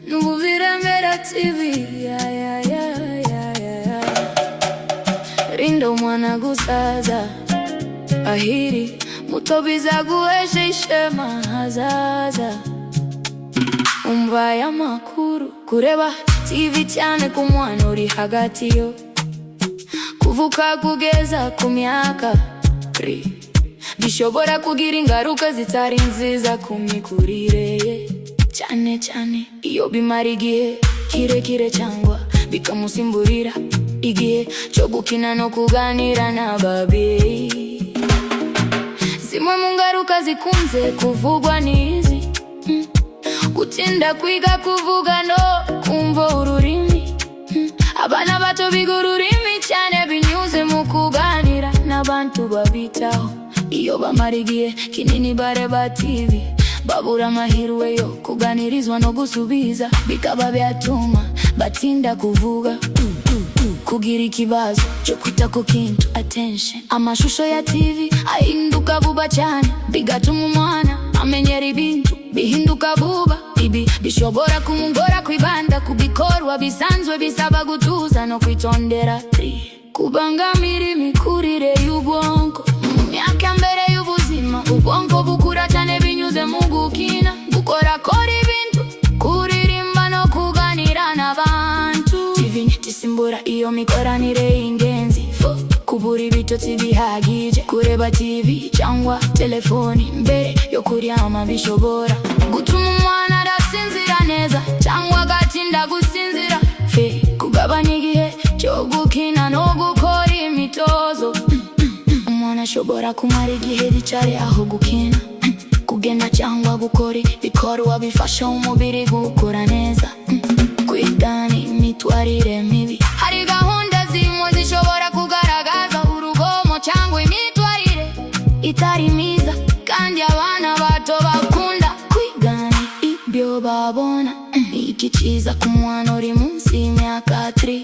Nubu biremera TV Rinda umwana gusaza ahiri muto bizaguhesha ishema hazaza. Umva aya makuru kureba TV cyane ku mwana uri hagati yo kuvuka kugeza ku myaka bishobora kugira ingaruka zitari nziza ku mikurire ye, cyane cyane iyo bimara igihe kirekire cyangwa bikamusimburira igihe cyo gukina no kuganira n'ababyeyi. Zimwe mu ngaruka zikunze kuvugwa n'izi: gutinda kwiga kuvuga no kumva ururimi. Abana bato biga ururimi cyane binyuze mu kuganira n'abantu babitaho. Iyo bamara igihe kinini bareba TV, babura amahirwe yo kuganirizwa no gusubiza, bikaba byatuma batinda kuvuga, kugira ikibazo cyo kwita ku kintu attention. Amashusho ya TV ahinduka vuba cyane, bigatuma umwana amenyera ibintu bihinduka vuba. Ibi bishobora kumugora kwibanda ku bikorwa bisanzwe bisaba gutuza no kwitondera, kubangamira imikurire y'ubwonko. Mu myaka mbere y'ubuzima ubwonko bukura cyane binyuze mu gukina, gukorakora ibintu, kuririmba no kuganira n'abantu. TV ntisimbura iyo mikoranire y'ingenzi. Kubura ibitotsi bihagije, kureba TV cyangwa telefoni mbere yo kuryama bishobora gutuma umwana adasinzira neza cyangwa agatinda gusinzira. Kugabanya igihe cyo gukina no gukora imitozo. Umwana ashobora kumara igihe yicaye aho gukina, kugenda cyangwa gukora ibikorwa bifasha umubiri gukora neza. Kwigana imitwarire mibi, hari gahunda zimwe zishobora kugaragaza urugomo cyangwa imitwarire itari myiza, kandi abana bato bakunda kwigana ibyo babona. Iki cyiza ku mwana uri munsi y'imyaka 3,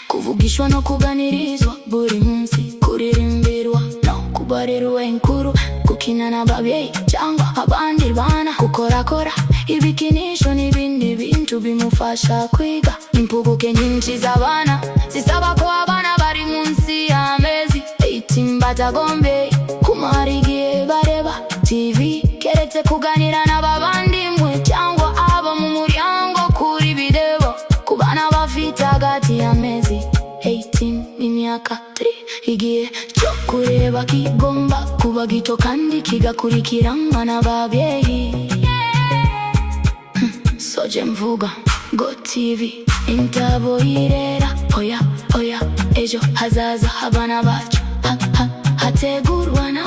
kuvugishwa no kuganirizwa buri munsi, kuririmbirwa no kubarirwa inkuru, gukina n'ababyeyi cyangwa abandi bana, gukorakora ibikinisho n'ibindi bintu bimufasha kwiga. Impuguke nyinshi z'abana zisaba ko abana bari munsi y'amezi 18 batagombye kumara igihe bareba TV, keretse kuganira n'abavandimwe cyangwa abo mu muryango kuri video. Ku bana bafite hagati y'amezi 18 n'imyaka 3, igihe cyo kureba kigomba kuba gito kandi kigakurikiranwa n'ababyeyi. Soje mvuga Go TV intabo irera, oya ejo hazaza abana bacu hategurwa na